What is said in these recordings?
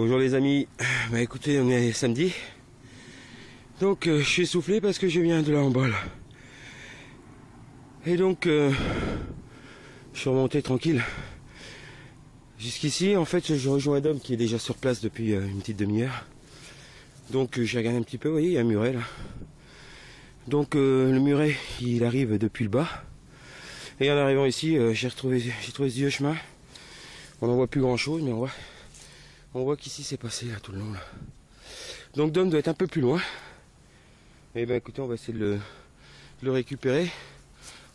Bonjour les amis, bah écoutez, on est samedi. Donc je suis essoufflé parce que je viens de la handball. Et donc je suis remonté tranquille. Jusqu'ici, en fait, je rejoins un homme qui est déjà sur place depuis une petite demi-heure. Donc j'ai regardé un petit peu, vous voyez, il y a un muret là. Donc le muret, il arrive depuis le bas. Et en arrivant ici, j'ai trouvé ce vieux chemin. On n'en voit plus grand chose, mais on voit qu'ici c'est passé là tout le long là. Donc Dom doit être un peu plus loin. Et ben écoutez, on va essayer de le récupérer.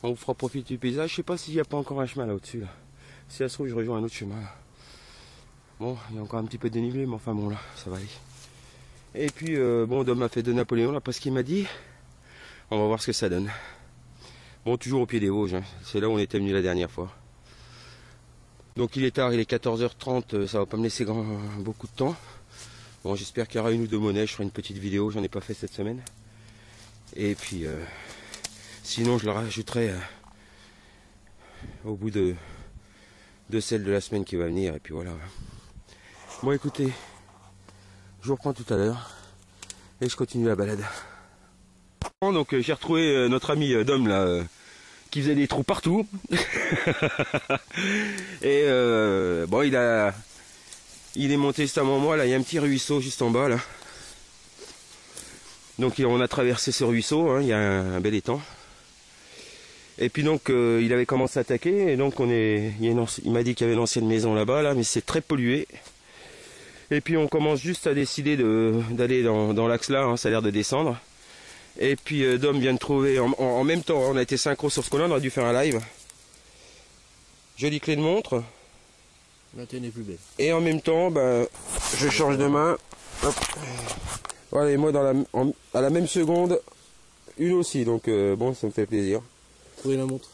On vous fera profiter du paysage. Je sais pas s'il n'y a pas encore un chemin là au-dessus là. Si ça se trouve, je rejoins un autre chemin là. Bon, il y a encore un petit peu de dénivelé, mais enfin bon là, ça va aller. Et puis bon, Dom m'a fait de Napoléon là, parce qu'il m'a dit. On va voir ce que ça donne. Bon, toujours au pied des Vosges, hein. C'est là où on était venu la dernière fois. Donc il est tard, il est 14h30, ça va pas me laisser beaucoup de temps. Bon, j'espère qu'il y aura une ou deux monnaies, je ferai une petite vidéo, j'en ai pas fait cette semaine. Et puis sinon je le rajouterai au bout de celle de la semaine qui va venir, et puis voilà. Bon écoutez, je vous reprends tout à l'heure et je continue la balade. Donc j'ai retrouvé notre ami Dom là, qui faisait des trous partout. Et bon, il est monté juste avant moi là, il y a un petit ruisseau juste en bas là. Donc on a traversé ce ruisseau, hein, il y a un bel étang. Et puis donc il avait commencé à attaquer, et donc il m'a dit qu'il y avait une ancienne maison là-bas là, mais c'est très pollué. Et puis on commence juste à décider d'aller dans l'axe là, hein, ça a l'air de descendre. Et puis Dom vient de trouver, en même temps, on a été synchro sur ce qu'on a, on aurait dû faire un live. Jolie clé de montre. La tienne est plus belle. Et en même temps, ben, je change de main. Hop. Voilà, et moi à la même seconde, une aussi, donc bon, ça me fait plaisir. Trouver la montre.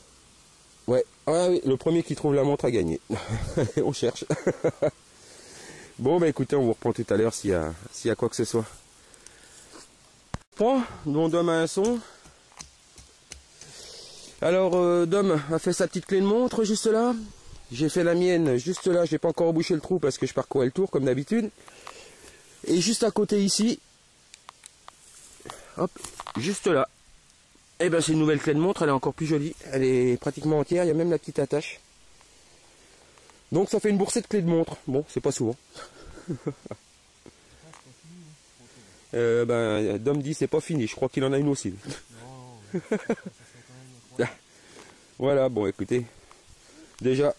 Ouais, ah oui, le premier qui trouve la montre a gagné. On cherche. Bon, bah écoutez, on vous reprend tout à l'heure s'il y a quoi que ce soit. Dont Dom a un son. Alors Dom a fait sa petite clé de montre juste là. J'ai fait la mienne juste là. J'ai pas encore rebouché le trou parce que je parcourais le tour comme d'habitude. Et juste à côté ici, hop, juste là, et ben c'est une nouvelle clé de montre. Elle est encore plus jolie. Elle est pratiquement entière. Il y a même la petite attache. Donc ça fait une boursée de clés de montre. Bon, c'est pas souvent. Ben, Dom dit c'est pas fini, je crois qu'il en a une aussi. Voilà, bon écoutez, déjà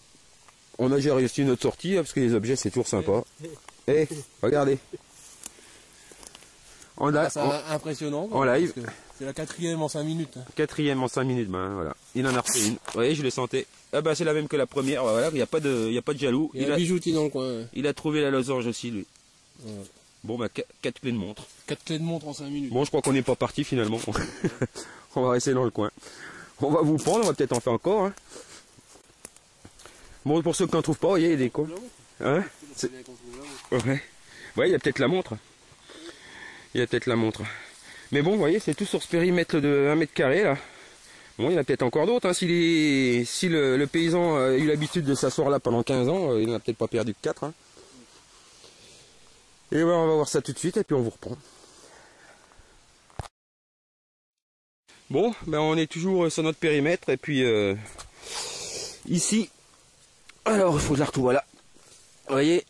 on a déjà réussi notre sortie, parce que les objets c'est toujours sympa. Et regardez, C'est impressionnant en live. C'est la 4e en 5 minutes. Quatrième en 5 minutes, ben voilà. Il en a refait une. Vous voyez, je le sentais. Ah ben c'est la même que la première, voilà, il n'y a pas de jaloux. Il y a un bijouti dans le coin. Il a trouvé la losange aussi lui. Ouais. Bon bah 4 clés de montre. 4 clés de montre en 5 minutes. Bon, je crois qu'on n'est pas parti finalement. On va rester dans le coin. On va vous prendre, on va peut-être en faire encore. Hein. Bon, pour ceux qui n'en trouvent pas, vous voyez, il y a des cons. Hein, ouais, il y a peut-être la montre. Il y a peut-être la montre. Mais bon, vous voyez, c'est tout sur ce périmètre de 1 mètre carré là. Bon, il y en a peut-être encore d'autres. Hein. Si le paysan a eu l'habitude de s'asseoir là pendant 15 ans, il n'en a peut-être pas perdu que 4. Hein. Et ben, on va voir ça tout de suite et puis on vous reprend. Bon, ben on est toujours sur notre périmètre et puis ici, alors il faut que je la retrouve, voilà. Vous voyez,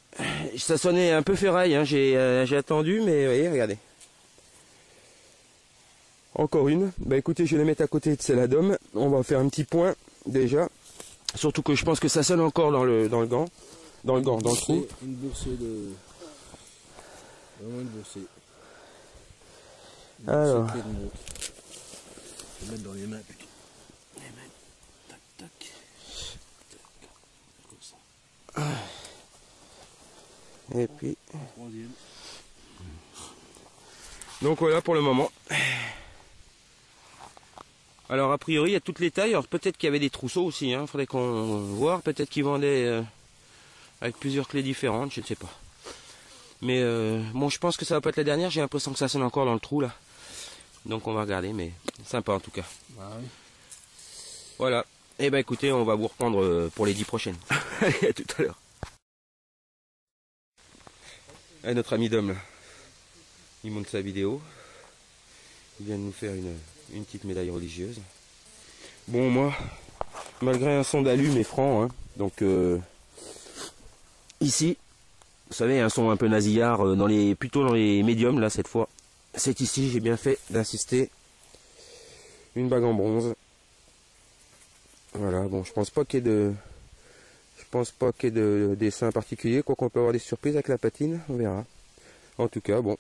ça sonnait un peu ferraille, hein. J'ai attendu, mais vous voyez, regardez. Encore une. Ben écoutez, je vais la mettre à côté de celle-là Dom. On va faire un petit point déjà. Surtout que je pense que ça sonne encore dans le gant. Dans le trou. Une boursée de... Vraiment une boursée. Alors. Je vais mettre dans les mains, putain. Les mains. Tac, tac. Comme ça. Et puis. Troisième. Donc voilà pour le moment. Alors a priori il y a toutes les tailles. Alors peut-être qu'il y avait des trousseaux aussi. Hein. Faudrait qu'on voit. Peut-être qu'ils vendaient avec plusieurs clés différentes. Je ne sais pas. Mais bon, je pense que ça va pas être la dernière. J'ai l'impression que ça sonne encore dans le trou là. Donc on va regarder, mais sympa en tout cas. Ah oui. Voilà. Et ben écoutez, on va vous reprendre pour les 10 prochaines. Allez, à tout à l'heure. Et notre ami Dom là, il monte sa vidéo. Il vient de nous faire une petite médaille religieuse. Bon, moi, malgré un son d'allume et franc, hein, donc ici, vous savez, un son un peu nasillard, plutôt dans les médiums, là, cette fois. C'est ici, j'ai bien fait d'insister. Une bague en bronze. Voilà, bon, je pense pas qu'il y ait de dessin particulier, quoi qu'on peut avoir des surprises avec la patine, on verra. En tout cas, bon,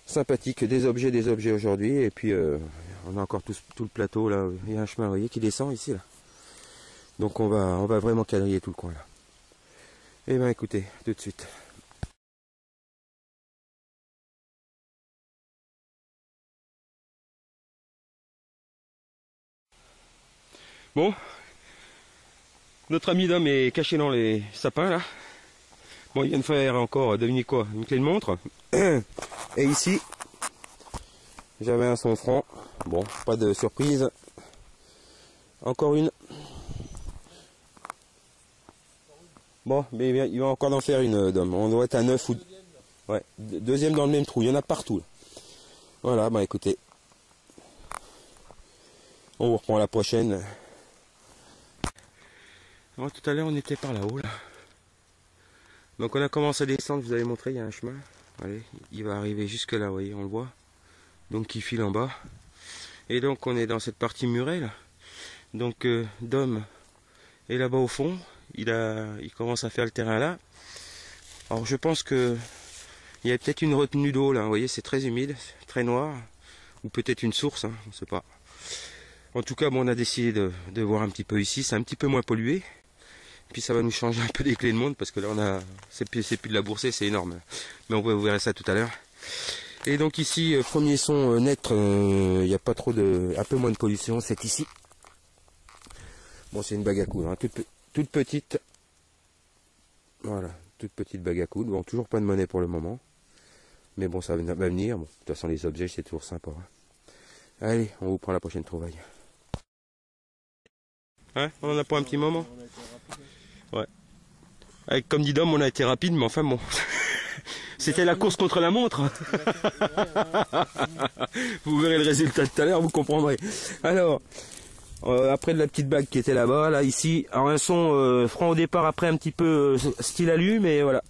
sympathique, des objets aujourd'hui, et puis on a encore tout le plateau là, il y a un chemin, vous voyez, qui descend ici là. Donc on va vraiment quadriller tout le coin là. Et ben écoutez, tout de suite. Bon, notre ami Dom est caché dans les sapins là. Bon, il vient de faire encore, devinez quoi, une clé de montre. Et ici, j'avais un son franc. Bon, pas de surprise. Encore une. Bon, mais il va encore en faire une, Dom. On doit être à 9 ou... Ouais, deuxième dans le même trou, il y en a partout. Là. Voilà, bah écoutez. On vous reprend la prochaine. Alors, tout à l'heure, on était par là-haut, là. Donc on a commencé à descendre, je vous avais montré, il y a un chemin. Allez, il va arriver jusque là, vous voyez, on le voit. Donc il file en bas. Et donc on est dans cette partie murée là. Donc Dom est là-bas au fond. Il commence à faire le terrain là. Alors je pense que il y a peut-être une retenue d'eau là, vous voyez, c'est très humide, très noir. Ou peut-être une source, hein, on ne sait pas. En tout cas, bon, on a décidé de voir un petit peu ici, c'est un petit peu moins pollué. Puis ça va nous changer un peu des clés de montre parce que là c'est plus de la boursée, c'est énorme. Mais vous verrez ça tout à l'heure. Et donc ici, premier son net, il n'y a pas trop un peu moins de pollution, c'est ici. Bon, c'est une bague à coudre, hein, toute petite. Voilà, toute petite bague à coudre. Bon, toujours pas de monnaie pour le moment. Mais bon, ça va venir. Bon, de toute façon, les objets, c'est toujours sympa. Hein. Allez, on vous prend la prochaine trouvaille. Hein, on en a pour un petit moment. Ouais. Avec, comme dit Dom, on a été rapide, mais enfin bon. C'était la course contre la montre. Vous verrez le résultat tout à l'heure, vous comprendrez. Alors, après de la petite bague qui était là-bas, là, ici, alors un son franc au départ, après un petit peu style alu, mais voilà.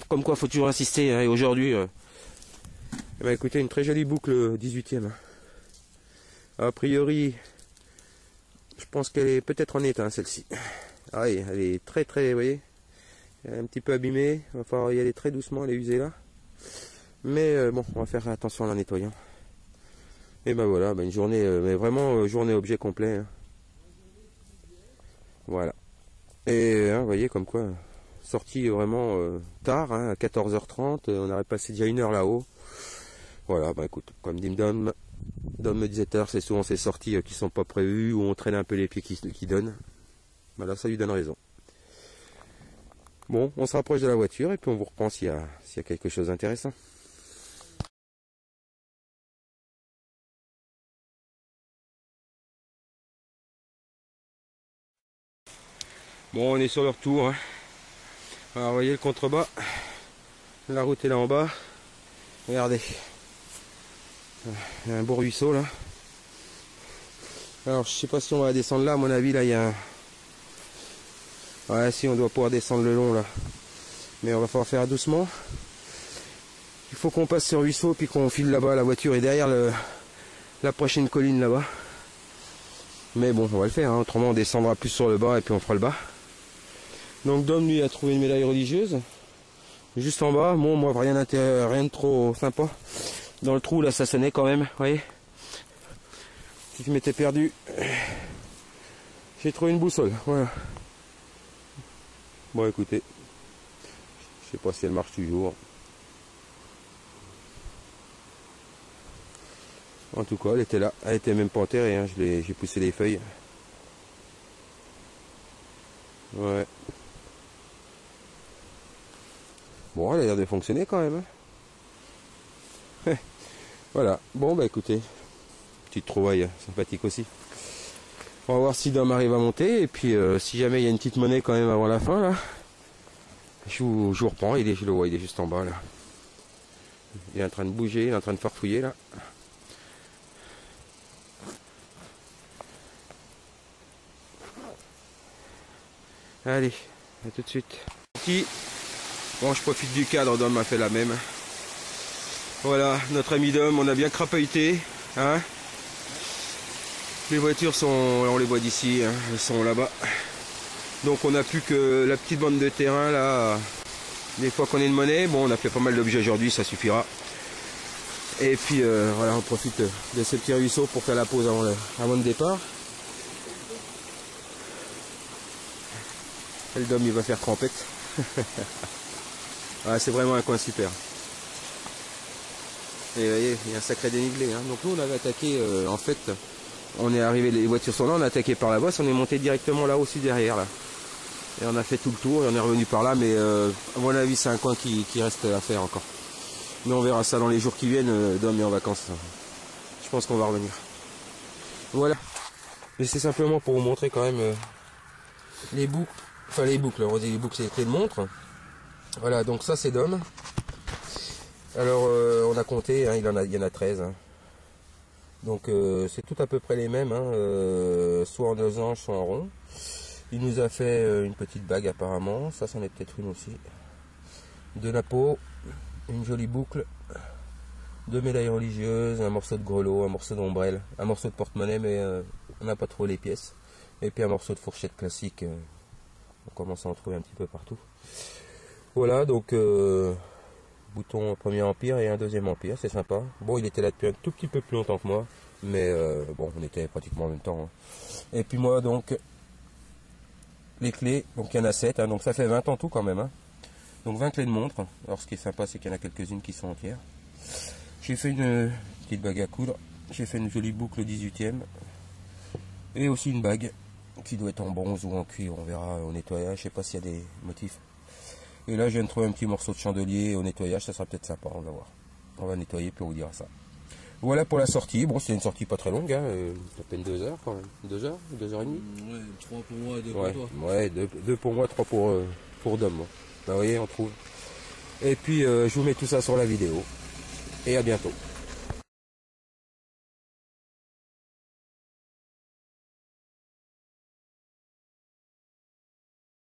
Comme quoi, faut toujours insister. Hein, et aujourd'hui, eh ben, écoutez, une très jolie boucle 18e. Hein. A priori, je pense qu'elle est peut-être en état, celle-ci. Ah oui, elle est très, vous voyez, elle est un petit peu abîmée. Il va falloir y aller très doucement, elle est usée là. Mais bon, on va faire attention en la nettoyant. Et ben voilà, une journée, mais vraiment journée objet complet. Hein. Voilà. Et hein, vous voyez comme quoi, sortie vraiment tard, hein, à 14h30, on aurait passé déjà 1 heure là-haut. Voilà, écoute, comme dit Dom me disait tout à l'heure, c'est souvent ces sorties qui sont pas prévues, où on traîne un peu les pieds qui donnent. Voilà, ça lui donne raison. Bon, on se rapproche de la voiture et puis on vous reprend s'il y a quelque chose d'intéressant. Bon, on est sur le retour. Hein. Alors, vous voyez le contrebas. La route est là en bas. Regardez. Il y a un beau ruisseau là. Alors, je sais pas si on va descendre là. À mon avis, là, il y a un... Ouais, si, on doit pouvoir descendre le long là. Mais on va falloir faire doucement. Il faut qu'on passe ce ruisseau puis qu'on file là-bas. La voiture est derrière la prochaine colline là-bas. Mais bon, on va le faire. Hein. Autrement, on descendra plus sur le bas et puis on fera le bas. Donc Dom lui a trouvé une médaille religieuse. Juste en bas, bon, moi rien de trop sympa. Dans le trou là, ça sonnait quand même, vous voyez. Si je m'étais perdu, j'ai trouvé une boussole, voilà. Bon écoutez, je sais pas si elle marche toujours. En tout cas, elle était là, elle était même pas enterrée, hein. J'ai poussé les feuilles. Ouais. Bon, elle a l'air de fonctionner quand même. Hein. Voilà. Bon, écoutez, petite trouvaille sympathique aussi. On va voir si Dom arrive à monter. Et puis, si jamais il y a une petite monnaie quand même avant la fin, là. Je vous reprends, je le vois, il est juste en bas là. Il est en train de bouger, il est en train de farfouiller là. Allez, à tout de suite. Bon, je profite du cadre, Dom a fait la même. Voilà, notre ami Dom, on a bien crapahuté. Hein, les voitures sont, on les voit d'ici, hein, elles sont là-bas. Donc on n'a plus que la petite bande de terrain là. Des fois qu'on ait une monnaie, bon on a fait pas mal d'objets aujourd'hui, ça suffira. Et puis voilà, on profite de ce petit ruisseau pour faire la pause avant le départ. Et le Dom il va faire trempette. Ouais, c'est vraiment un coin super. Et vous voyez, il y a un sacré dénivelé. Hein. Donc nous on avait attaqué, en fait, on est arrivé, les voitures sont là, on a attaqué par la bosse, on est monté directement là aussi derrière là. Et on a fait tout le tour et on est revenu par là, mais à mon avis c'est un coin qui reste à faire encore. Mais on verra ça dans les jours qui viennent, Dom est en vacances. Je pense qu'on va revenir. Voilà. Mais c'est simplement pour vous montrer quand même les boucles. Enfin les boucles, on dit les boucles c'est les clés de montre. Voilà, donc ça c'est Dom. Alors on a compté, hein, il y en a 13. Hein. Donc c'est tout à peu près les mêmes, hein, soit en losange, soit en rond. Il nous a fait une petite bague apparemment, ça c'en est peut-être une aussi. De la peau, une jolie boucle, 2 médailles religieuses, un morceau de grelot, un morceau d'ombrelle, un morceau de porte-monnaie mais on n'a pas trop les pièces. Et puis un morceau de fourchette classique, on commence à en trouver un petit peu partout. Voilà donc bouton premier empire et un deuxième empire, c'est sympa. Bon il était là depuis un tout petit peu plus longtemps que moi, mais bon on était pratiquement en même temps. Hein. Et puis moi donc... Les clés, donc il y en a 7, hein, donc ça fait 20 en tout quand même. Hein. Donc 20 clés de montre. Alors ce qui est sympa, c'est qu'il y en a quelques-unes qui sont entières. J'ai fait une petite bague à coudre. J'ai fait une jolie boucle 18e. Et aussi une bague qui doit être en bronze ou en cuivre. On verra au nettoyage. Je sais pas s'il y a des motifs. Et là, je viens de trouver un petit morceau de chandelier au nettoyage. Ça sera peut-être sympa, on va voir. On va nettoyer puis on vous dira ça. Voilà pour la sortie. Bon, c'est une sortie pas très longue, hein. À peine 2 heures quand même. 2 heures, 2 heures et demie. Ouais, 3 pour moi et 2 pour toi. Ouais, 2 pour moi, 3 pour Dom. Bah, vous voyez, on trouve. Et puis, je vous mets tout ça sur la vidéo. Et à bientôt.